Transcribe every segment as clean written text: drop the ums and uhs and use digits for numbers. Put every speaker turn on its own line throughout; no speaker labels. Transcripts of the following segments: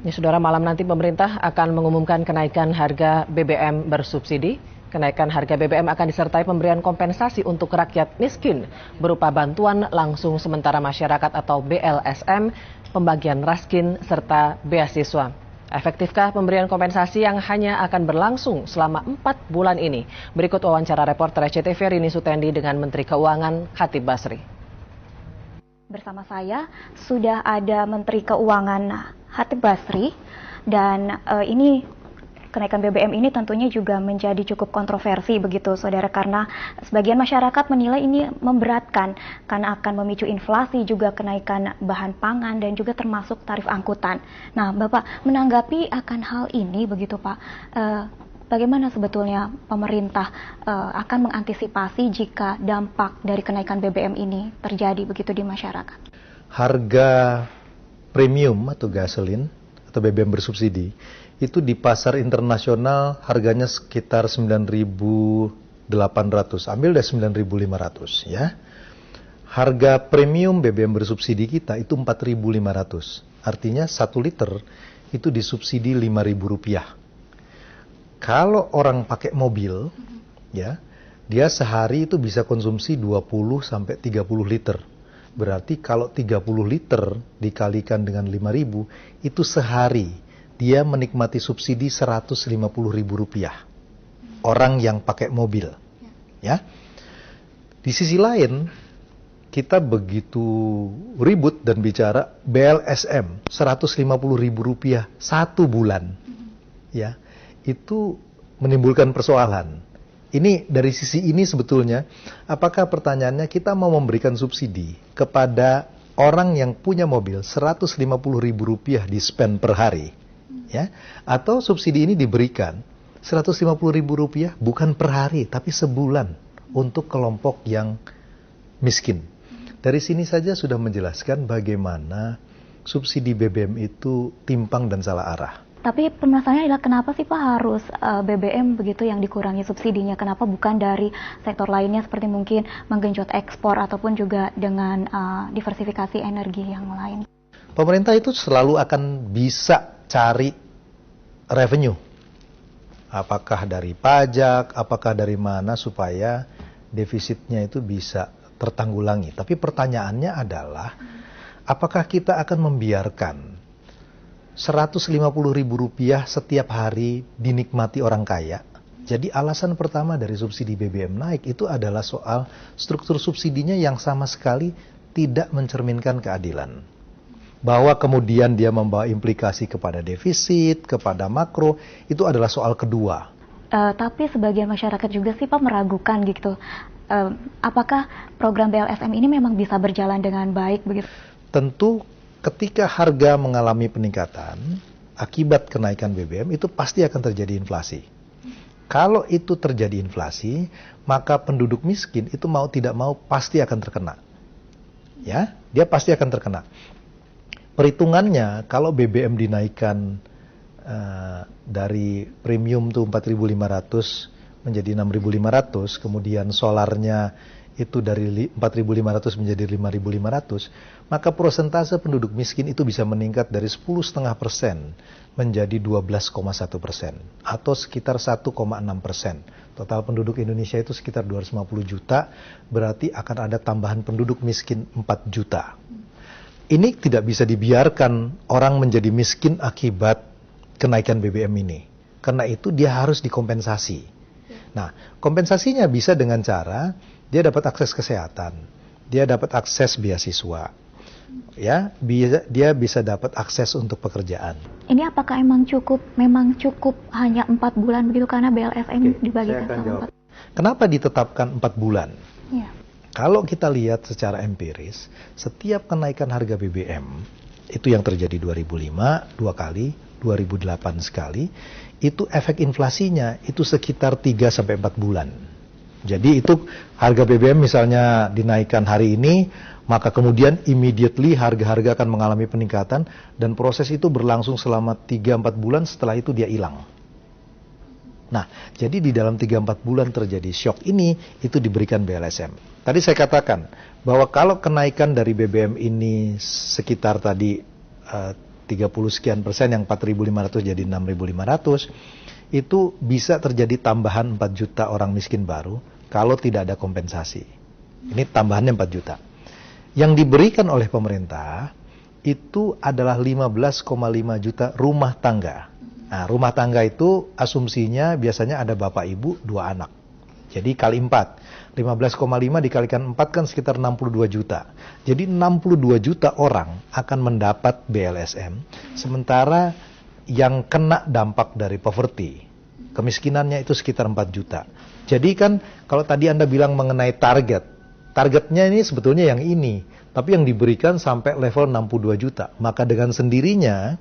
Ya, saudara, malam nanti pemerintah akan mengumumkan kenaikan harga BBM bersubsidi. Kenaikan harga BBM akan disertai pemberian kompensasi untuk rakyat miskin berupa bantuan langsung sementara masyarakat atau BLSM, pembagian raskin, serta beasiswa. Efektifkah pemberian kompensasi yang hanya akan berlangsung selama 4 bulan ini? Berikut wawancara reporter SCTV Rini Sutendi dengan Menteri Keuangan Khatib Basri.
Bersama saya sudah ada Menteri Keuangan Khatib Basri, dan ini kenaikan BBM ini tentunya juga menjadi cukup kontroversi begitu saudara, karena sebagian masyarakat menilai ini memberatkan karena akan memicu inflasi, juga kenaikan bahan pangan dan juga termasuk tarif angkutan. Nah, Bapak menanggapi akan hal ini begitu Pak, bagaimana sebetulnya pemerintah akan mengantisipasi jika dampak dari kenaikan BBM ini terjadi begitu di masyarakat?
Harga premium atau gasolin atau BBM bersubsidi itu di pasar internasional harganya sekitar 9.800, ambil dari 9.500 ya. Harga premium BBM bersubsidi kita itu 4.500, artinya 1 liter itu disubsidi Rp5.000. Kalau orang pakai mobil ya, dia sehari itu bisa konsumsi 20 sampai 30 liter. Berarti kalau 30 liter dikalikan dengan 5.000, itu sehari dia menikmati subsidi Rp150.000. Orang yang pakai mobil. Ya. Di sisi lain, kita begitu ribut dan bicara BLSM Rp150.000 1 bulan. Ya. Itu menimbulkan persoalan. Ini dari sisi ini sebetulnya, apakah pertanyaannya kita mau memberikan subsidi kepada orang yang punya mobil Rp150.000 di spend per hari, ya? Atau subsidi ini diberikan Rp150.000 bukan per hari, tapi sebulan untuk kelompok yang miskin. Dari sini saja sudah menjelaskan bagaimana subsidi BBM itu timpang dan salah arah.
Tapi permasalahannya adalah kenapa sih Pak harus BBM begitu yang dikurangi subsidinya? Kenapa bukan dari sektor lainnya seperti mungkin menggenjot ekspor ataupun juga dengan diversifikasi energi yang lain?
Pemerintah itu selalu akan bisa cari revenue. Apakah dari pajak, apakah dari mana supaya defisitnya itu bisa tertanggulangi. Tapi pertanyaannya adalah apakah kita akan membiarkan Rp150.000 setiap hari dinikmati orang kaya? Jadi alasan pertama dari subsidi BBM naik itu adalah soal struktur subsidinya yang sama sekali tidak mencerminkan keadilan. Bahwa kemudian dia membawa implikasi kepada defisit, kepada makro, itu adalah soal kedua.
Tapi sebagian masyarakat juga sih Pak meragukan gitu. Apakah program BLSM ini memang bisa berjalan dengan baik begitu?
Tentu ketika harga mengalami peningkatan akibat kenaikan BBM itu pasti akan terjadi inflasi. Kalau itu terjadi inflasi, maka penduduk miskin itu mau tidak mau pasti akan terkena. Ya, dia pasti akan terkena. Perhitungannya kalau BBM dinaikkan dari premium tuh 4.500 menjadi 6.500, kemudian solarnya itu dari 4.500 menjadi 5.500, maka persentase penduduk miskin itu bisa meningkat dari 10,5% menjadi 12,1%, atau sekitar 1,6%. Total penduduk Indonesia itu sekitar 250 juta, berarti akan ada tambahan penduduk miskin 4 juta. Ini tidak bisa dibiarkan orang menjadi miskin akibat kenaikan BBM ini. Karena itu dia harus dikompensasi. Nah, kompensasinya bisa dengan cara dia dapat akses kesehatan, dia dapat akses beasiswa, ya, dia bisa dapat akses untuk pekerjaan.
Ini apakah memang cukup hanya 4 bulan begitu karena BLSM dibagikan sama 4?
Kenapa ditetapkan 4 bulan?
Ya.
Kalau kita lihat secara empiris, setiap kenaikan harga BBM itu yang terjadi 2005 2 kali, 2008 sekali, itu efek inflasinya itu sekitar 3 sampai 4 bulan. Jadi itu harga BBM misalnya dinaikkan hari ini, maka kemudian immediately harga-harga akan mengalami peningkatan dan proses itu berlangsung selama 3-4 bulan, setelah itu dia hilang. Nah, jadi di dalam 3-4 bulan terjadi shock ini, itu diberikan BLSM. Tadi saya katakan bahwa kalau kenaikan dari BBM ini sekitar tadi 3 30 sekian persen yang 4.500 jadi 6.500, itu bisa terjadi tambahan 4 juta orang miskin baru kalau tidak ada kompensasi. Ini tambahannya 4 juta. Yang diberikan oleh pemerintah itu adalah 15,5 juta rumah tangga. Nah, rumah tangga itu asumsinya biasanya ada bapak ibu 2 anak. Jadi kali 4, 15,5 dikalikan 4 kan sekitar 62 juta. Jadi 62 juta orang akan mendapat BLSM, sementara yang kena dampak dari poverty, kemiskinannya itu sekitar 4 juta. Jadi kan kalau tadi Anda bilang mengenai targetnya ini sebetulnya yang ini, tapi yang diberikan sampai level 62 juta. Maka dengan sendirinya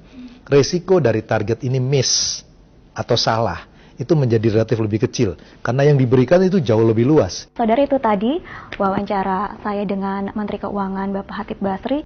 resiko dari target ini miss atau salah itu menjadi relatif lebih kecil, karena yang diberikan itu jauh lebih luas.
Saudara, itu tadi wawancara saya dengan Menteri Keuangan Bapak Hatip Basri.